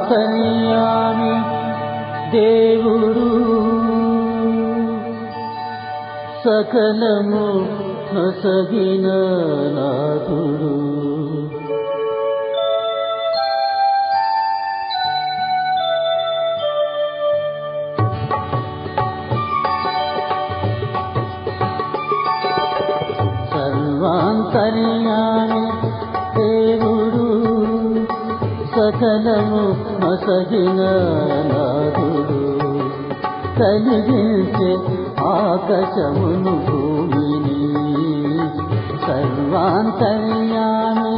సర్వాంతర్యామి దేవుడు సకలము నొసగిన నాథుడు. సర్వాంతర్యామి దేవుడు సకలము నొసగిన నాథుడు. కలిగించే ఆకాశమును భూమిని సర్వాంతర్యామి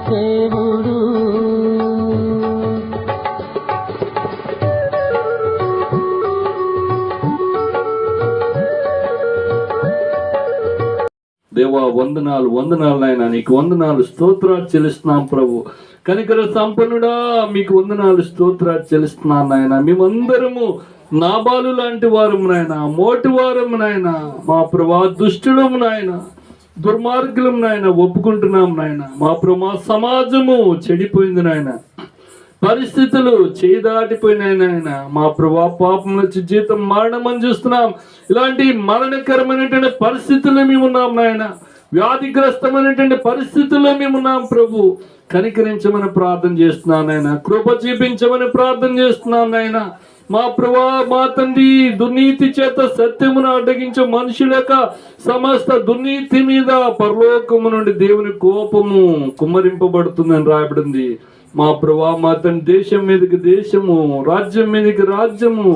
దేవుడు. దేవా వందనాలు వందనాలు నాయన, నీకు వందనాలు స్తోత్రాలు చెల్లిస్తున్నాం ప్రభు. కనికర సంపన్నుడా మీకు వందనాలు స్తోత్రాలు చెల్లిస్తున్నాను నాయన. మేమందరము నాబాలు లాంటి వారము నాయన, మోటి వారము నాయన, మా ప్రభా దుష్టులము నాయన, దుర్మార్గులము నాయన, ఒప్పుకుంటున్నాం నాయన. మా ప్రభా సమాజము చెడిపోయింది నాయన, పరిస్థితులు చేదాటిపోయినాయి నాయన. మా ప్రభా పాపం వచ్చి జీతం మరణమని చూస్తున్నాం. ఇలాంటి మరణకరమైనటువంటి పరిస్థితుల్లో మేమున్నాం నాయన, వ్యాధిగ్రస్తమైనటువంటి పరిస్థితుల్లో మేమున్నాం ప్రభు. కనికరించమని ప్రార్థన చేస్తున్నాను నాయన, కృప చూపించమని ప్రార్థన చేస్తున్నాను నాయన. మా ప్రభా మా తండ్రి, దుర్నీతి చేత సత్యమును అడ్డగించే మనుషుల యొక్క సమస్త దుర్నీతి మీద పరలోకము నుండి దేవుని కోపము కుమ్మరింపబడుతుందని రాయబడింది. మా ప్రభా మా తండ్రి, దేశం మీదకి దేశము, రాజ్యం మీదకి రాజ్యము,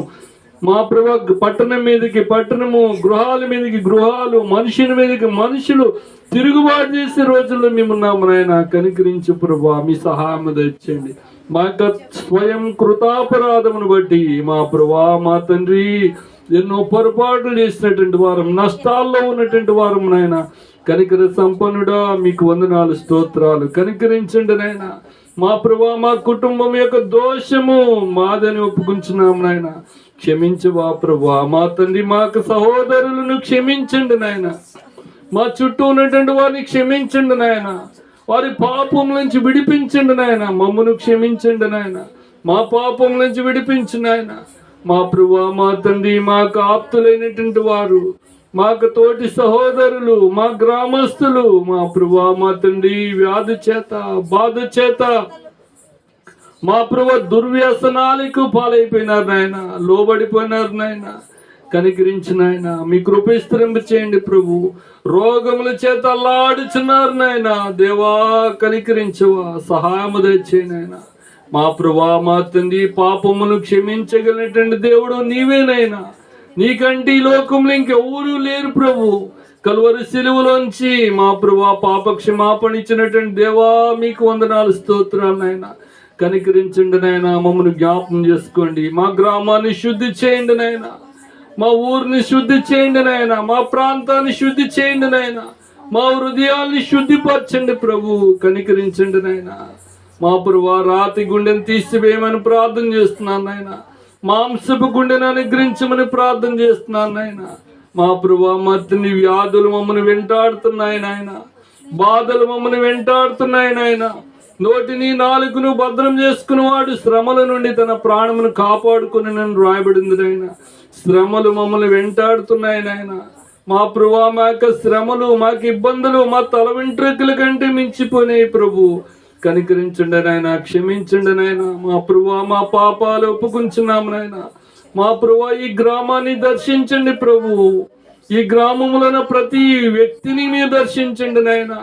మా ప్రభా పట్టణం మీదకి పట్టణము, గృహాల మీదకి గృహాలు, మనుషుల మీదకి మనుషులు తిరుగుబాటు చేసే రోజుల్లో మేమున్నాము నాయన. కనికరించు ప్రభా, మీ సహాయం తెచ్చండి. మా యొక్క స్వయం కృతాపరాధమును బట్టి మా ప్రభా మా తండ్రి ఎన్నో పొరపాట్లు చేసినటువంటి వారం, నష్టాల్లో ఉన్నటువంటి వారం నాయన. కనికర సంపన్నుడా మీకు వందనాలు స్తోత్రాలు. కనికరించండి నాయన. మా ప్రభా మా కుటుంబం యొక్క దోషము మాదని ఒప్పుకుంటున్నాం నాయన. క్షమించవా ప్రభా మా తండ్రి, మా సహోదరులను క్షమించండి నాయన. మా చుట్టూ ఉన్నటువంటి వారిని క్షమించండి నాయన. వారి పాపం నుంచి విడిపించండి నాయన. మమ్మను క్షమించండి నాయన. మా పాపం నుంచి విడిపించు నాయన. మా ప్రభా మా తండ్రి, మాకు ఆప్తులైనటువంటి వారు, మాకు తోటి సహోదరులు, మా గ్రామస్తులు, మా ప్రభా మా తండ్రి వ్యాధి చేత బాధ చేత మా ప్రభా దుర్వ్యసనాలకు పాలైపోయినారు నాయన, లోబడిపోయినారు నాయన. కనికరించిన ఆయన మీ కృపేస్తరింప చేయండి ప్రభు. రోగముల చేత అల్లాడుచున్నారు నాయన. దేవా కనికరించవా, సహాయము దయచేయండి ఆయన. మా ప్రభా మా తండ్రి, పాపమును క్షమించగలిగినటువంటి దేవుడు నీవేనైనా. నీకంటే ఈ లోకంలో ఇంకెవరూ లేరు ప్రభు. కల్వరి సిలువలోంచి మా ప్రభా పాప క్షమాపణ ఇచ్చినటువంటి దేవా మీకు వందనాలు స్తోత్రాలు నాయన. కనికరించండి నాయన. మమ్మల్ని జ్ఞాపకం చేసుకోండి. మా గ్రామాన్ని శుద్ధి చేయండి నాయన. మా ఊరిని శుద్ధి చేయండి నాయన. మా ప్రాంతాన్ని శుద్ధి చేయండి నాయన. మా హృదయాల్ని శుద్ధిపరచండి ప్రభు. కనికరించండి నాయన. మా ప్రభా రాతి గుండెను తీసివేయమని ప్రార్థన చేస్తున్నాను నాయన. మాంసపు గుండెను అనుగ్రహించమని ప్రార్థన చేస్తున్నాను నాయన. మా ప్రభా మత్తిని వ్యాధులు మమ్మల్ని వెంటాడుతున్నాయి నాయన. బాధలు మమ్మల్ని వెంటాడుతున్నాయి నాయన. నోటిని నాలుకను భద్రం చేసుకుని వాడు శ్రమల నుండి తన ప్రాణమును కాపాడుకుని నన్ను రాయబడింది నాయన. శ్రమలు మమ్మల్ని వెంటాడుతున్నాయి నాయన. మా ప్రభా మా యొక్క శ్రమలు, మాకు ఇబ్బందులు మా తల వెంట్రుకల కంటే మించిపోయినాయి ప్రభు. కనికరించండి నాయన. క్షమించండి నాయన. మా ప్రభా మా పాపాలు ఒప్పుకుంటున్నాము నాయన. మా ప్రభా ఈ గ్రామాన్ని దర్శించండి ప్రభు. ఈ గ్రామంలో ప్రతి వ్యక్తిని మీరు దర్శించండి నాయన.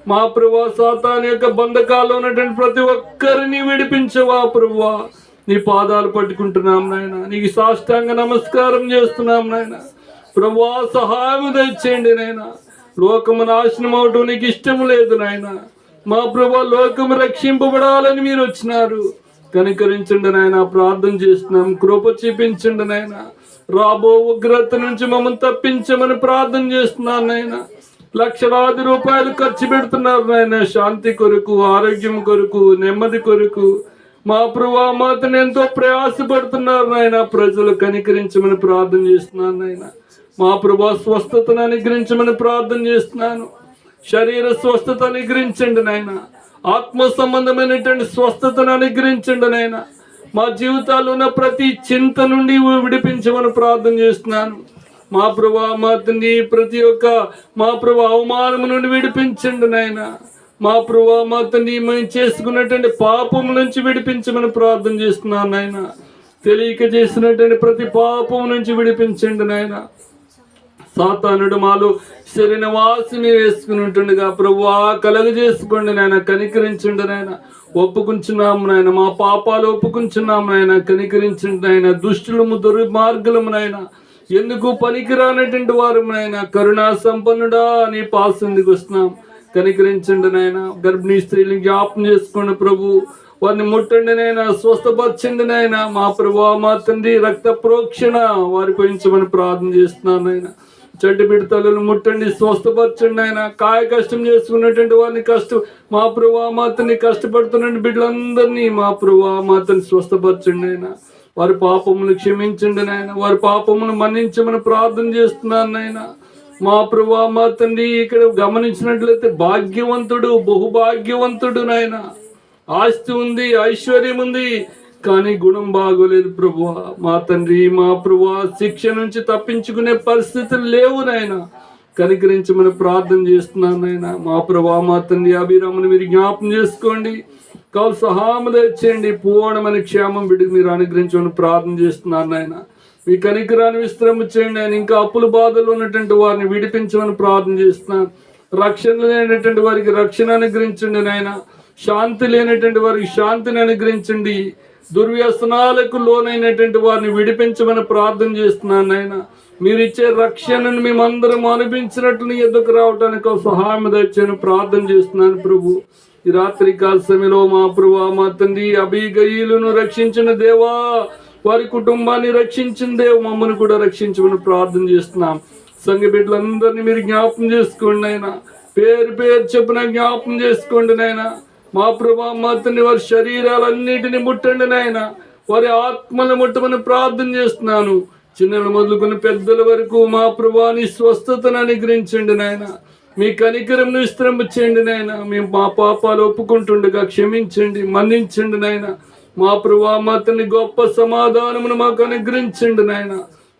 మా ప్రభా సాతాను యొక్క బంధకాల్లో ఉన్నటువంటి ప్రతి ఒక్కరిని విడిపించవా ప్రభువా. నీ పాదాలు పట్టుకుంటున్నాం నాయన. నీకు సాష్టాంగ నమస్కారం చేస్తున్నాం నాయన. ప్రభువా సహాయం దయచేయండి నాయన. లోకము నాశనం అవటం నీకు ఇష్టం లేదు నాయన. మా ప్రభా లోకము రక్షింపబడాలని మీరు వచ్చినారు. కనికరించండి నాయన. ప్రార్థన చేస్తున్నాం. కృప చూపించండి నాయన. రాబో ఉగ్రత నుంచి మమ్మల్ని తప్పించమని ప్రార్థన చేస్తున్నాను నాయన. లక్షలాది రూపాయలు ఖర్చు పెడుతున్నారు నాయన. శాంతి కొరకు, ఆరోగ్యం కొరకు, నెమ్మది కొరకు మా ప్రభా మాతను ఎంతో ప్రయాసపడుతున్నారు నాయన. ప్రజలు కనికరించమని ప్రార్థన చేస్తున్నాను నాయన. మా ప్రభా స్వస్థతను అనుగ్రహించమని ప్రార్థన చేస్తున్నాను. శరీర స్వస్థత అనుగ్రహించండి నాయన. ఆత్మ సంబంధమైనటువంటి స్వస్థతను అనుగ్రహించండి నాయన. మా జీవితాల్లో ఉన్న ప్రతి చింత నుండి విడిపించమని ప్రార్థన చేస్తున్నాను. మా ప్రభా మా తండ్రి ప్రతి ఒక్క మా ప్రభా అవమానం నుండి విడిపించండి నాయన. మా ప్రభా మా తండ్రి మేము చేసుకున్నటువంటి పాపం నుంచి విడిపించమని ప్రార్థన చేస్తున్నాను నాయన. తెలియక చేసినటువంటి ప్రతి పాపం నుంచి విడిపించండి నాయన. సాతానుడు మాలో శరీరవాసిని వేసుకుని ఉంటుండగా ప్రభువా కలగజేసుకోండి నాయన, కనికరించండి నాయన. ఒప్పుకుంటున్నాము నాయన, మా పాపాలు ఒప్పుకుంటున్నాము నాయన, కనికరించండి నాయన. దుష్టులము దుర్మార్గులము నాయన, ఎందుకు పనికిరానటువంటి వారు నాయన, కరుణా సంపన్నుడా నీ పాసందికి వస్తున్నాం, కనికరించండి నాయన. గర్భిణీ స్త్రీలను జ్ఞాపం చేసుకోండి ప్రభు, వారిని ముట్టండి నాయన, స్వస్థపరచండి నాయన. మా ప్రభు మా తండ్రి రక్త ప్రోక్షణ వారి పెంచమని ప్రార్థన చేస్తున్నాను నాయన. చెడ్డ బిడ్డ తల్లులు ముట్టండి, స్వస్థపరచండి ఆయన. కాయ కష్టం చేసుకున్నటువంటి వారిని మా ప్రభు మా తండ్రి కష్టపడుతున్న బిడ్డలందరినీ మా ప్రభు మా తండ్రి స్వస్థపరచండి ఆయన. వారి పాపములు క్షమించండి నాయన, వారి పాపములు మన్నించమని ప్రార్థన చేస్తున్నాను నాయన. మా ప్రభు మా తండ్రి ఇక్కడ గమనించినట్లయితే భాగ్యవంతుడు, బహుభాగ్యవంతుడు నాయన. ఆస్తి ఉంది, ఐశ్వర్యం ఉంది, కానీ గుణం బాగోలేదు ప్రభు మా తండ్రి. మా ప్రభు శిక్ష నుంచి తప్పించుకునే పరిస్థితులు లేవు నాయన, కనికరించమని ప్రార్థన చేస్తున్నాను నాయన. మా ప్రభు మా తండ్రి అభిరామని మీరు జ్ఞాపం చేసుకోండి, కావాలి సహాయం తెచ్చేయండి. పూర్ణమైన క్షేమం బిడ్డకు మీరు అనుగ్రహించమని ప్రార్థన చేస్తున్నాను నాయన. మీ కనికరాన్ని విశ్రమ చేయండి ఆయన. ఇంకా అప్పుల బాధలు ఉన్నటువంటి వారిని విడిపించమని ప్రార్థన చేస్తున్నాను. రక్షణ లేనటువంటి వారికి రక్షణ అనుగ్రహించండి నాయన. శాంతి లేనటువంటి వారికి శాంతిని అనుగ్రహించండి. దుర్వ్యసనాలకు లోనైనటువంటి వారిని విడిపించమని ప్రార్థన చేస్తున్నాను నాయన. మీరు ఇచ్చే రక్షణను మేమందరం అనిపించినట్లు నీ ఎద్దుకు రావడానికి సహాయం తెచ్చని ప్రార్థన చేస్తున్నాను ప్రభు. ఈ రాత్రి కాల సమయంలో మా ప్రభు మా తండ్రి అబీగయీలును రక్షించిన దేవా, వారి కుటుంబాన్ని రక్షించిన దేవు, మమ్మల్ని కూడా రక్షించమని ప్రార్థన చేస్తున్నాం. సంఘ బిడ్డలందరినీ మీరు జ్ఞాపం చేసుకోండి నాయన. పేరు పేరు చెప్పున జ్ఞాపం చేసుకోండి నాయన. మా ప్రభా మా తండ్రి వారి శరీరాలన్నిటిని ముట్టండి నాయన. వారి ఆత్మలను ముట్టమని ప్రార్థన చేస్తున్నాను. చిన్నలు మొదలుకొని పెద్దల వరకు మా ప్రభాని స్వస్థతను అనుగ్రహించండి నాయన. మీ కనికరం విశ్రమించండి నాయన. మేము మా పాపాలు ఒప్పుకుంటుండగా క్షమించండి, మన్నించండి నాయన. మా ప్రభా మా తండ్రి గొప్ప సమాధానమును మాకు అనుగ్రహించండి నాయన.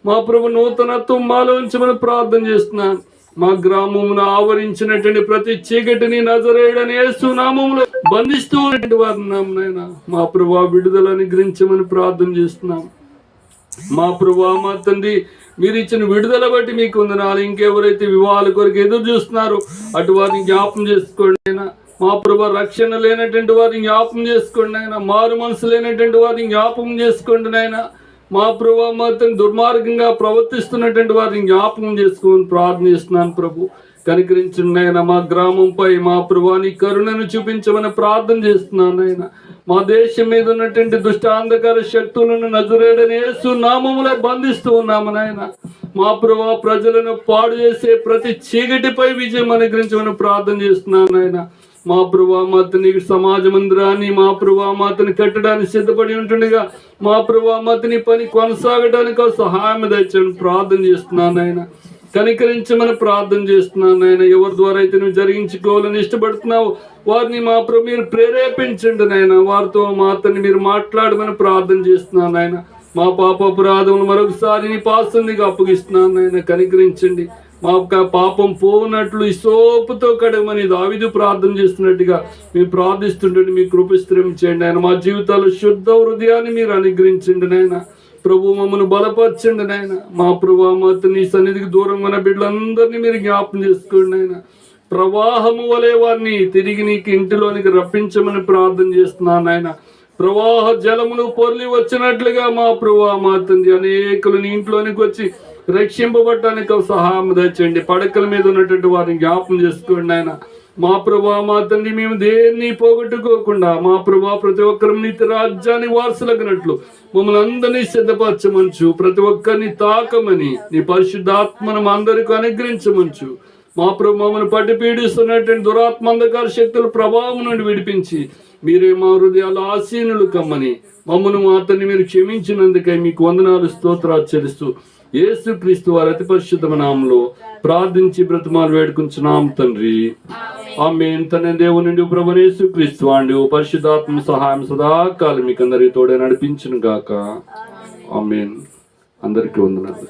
మా ప్రభు నూతనత్వం మాలో ఉంచమని ప్రార్థన చేస్తున్నాను. మా గ్రామమును ఆవరించినటువంటి ప్రతి చీకటిని నజరేయుడని యేసు నామములో బంధిస్తూ ఉన్నటువంటి వారిని నాయన మా ప్రభు విడుదల అనుగ్రహించమని ప్రార్థన చేస్తున్నాం. మా ప్రభు మా తండ్రి మీరు ఇచ్చిన విడుదల బట్టి మీకు వందనాలు. ఇంకెవరైతే వివాహాల కొరకు ఎదురు చూస్తున్నారో అటు వారిని జ్ఞాపం చేసుకోండి ఆయన. మా ప్రభు రక్షణ లేనటువంటి వారిని జ్ఞాపం చేసుకోండి ఆయన. మారు మనసు లేనటువంటి వారిని జ్ఞాపకం చేసుకోండి నాయన. మా ప్రభు మా తండ్రి దుర్మార్గంగా ప్రవర్తిస్తున్నటువంటి వారిని జ్ఞాపకం చేసుకోమని ప్రార్థన చేస్తున్నాను ప్రభు. కనికరించండి ఆయన. మా గ్రామంపై మా ప్రభుని కరుణను చూపించమని ప్రార్థన చేస్తున్నాను ఆయన. మా దేశం మీద ఉన్నటువంటి దుష్టాంధకార శక్తులను నజరేయుడైన యేసు నామములో బంధిస్తూ ఉన్నాము నాయన. మా ప్రభు ప్రజలను పాడు చేసే ప్రతి చీకటిపై విజయం అనుగ్రహించమని ప్రార్థన చేస్తున్నాను ఆయన. మా ప్రభు మాతని సమాజ మందిరాన్ని మా ప్రభు మాతని కట్టడానికి సిద్ధపడి ఉంటుండగా మా ప్రభు మాతని పని కొనసాగడానికి సహాయం తెచ్చని ప్రార్థన చేస్తున్నాను ఆయన. కనికరించమని ప్రార్థన చేస్తున్నాను ఆయన. ఎవరి ద్వారా అయితే నువ్వు జరిగించుకోవాలని ఇష్టపడుతున్నావు వారిని మా ప్రభు మీరు ప్రేరేపించండి నాయన. వారితో మాతని మీరు మాట్లాడమని ప్రార్థన చేస్తున్నాను ఆయన. మా పాప అపరాధములు మరొకసారి నీ పాసందిగా అప్పగిస్తున్నాను ఆయన. కనికరించండి. మా పాపం పోనట్లు ఇసోపుతో కడగమని దావీదు ప్రార్థన చేస్తున్నట్టుగా మేము ప్రార్థిస్తుంటే మీ కృపస్త్రమించండి ఆయన. మా జీవితాల్లో శుద్ధ హృదయాన్ని మీరు అనుగ్రహించండి నాయన. ప్రభు మమ్మల్ని బలపరచండి నాయన. మా ప్రభు మాత నీ సన్నిధికి దూరంగా ఉన్న బిడ్డలందరినీ మీరు జ్ఞాపం చేసుకోండి నాయన. ప్రవాహము వలె వారిని తిరిగి నీకు ఇంటిలోనికి రప్పించమని ప్రార్థన చేస్తున్నాను నాయన. ప్రవాహ జలమును పొర్లి వచ్చినట్లుగా మా ప్రభు మాతంది అనేకులు నీ ఇంట్లోనికి వచ్చి రక్షింపబడటానికి సహాయం తెచ్చండి. పడకల మీద ఉన్నటువంటి వారిని జ్ఞాపం చేసుకోండి ఆయన. మా ప్రభా మా తండ్రి మేము దేన్ని పోగొట్టుకోకుండా మా ప్రభా ప్రతి ఒక్కరు నీతి రాజ్యాన్ని వారసులగినట్లు మమ్మల్ని అందరినీ సిద్ధపరచమంచు. ప్రతి ఒక్కరిని తాకమని నీ పరిశుద్ధాత్మను అందరికీ అనుగ్రహించమంచు. మా ప్రభు మమ్మల్ని పట్టి పీడిస్తున్నటువంటి దురాత్మ అంధకార శక్తుల ప్రభావం నుండి విడిపించి మీరే మా హృదయాలు ఆసీనులు కమ్మని మమ్మల్ని మాతని మీరు క్షమించినందుకై మీకు వందనాలు స్తోత్రాలు చెల్లిస్తూ యేసుక్రీస్తు వారి అతి పరిశుద్ధ నామములో ప్రార్థించి బ్రతిమాలు వేడుకుంటున్నాం తండ్రి. ఆమేన్. తన దేవుని నుండి ప్రభువైన యేసుక్రీస్తు వాండి పరిశుద్ధాత్మ సహాయం సదాకాలం మీకు అందరికీ తోడే నడిపించును గాక. ఆమేన్. అందరికీ వందనాలు.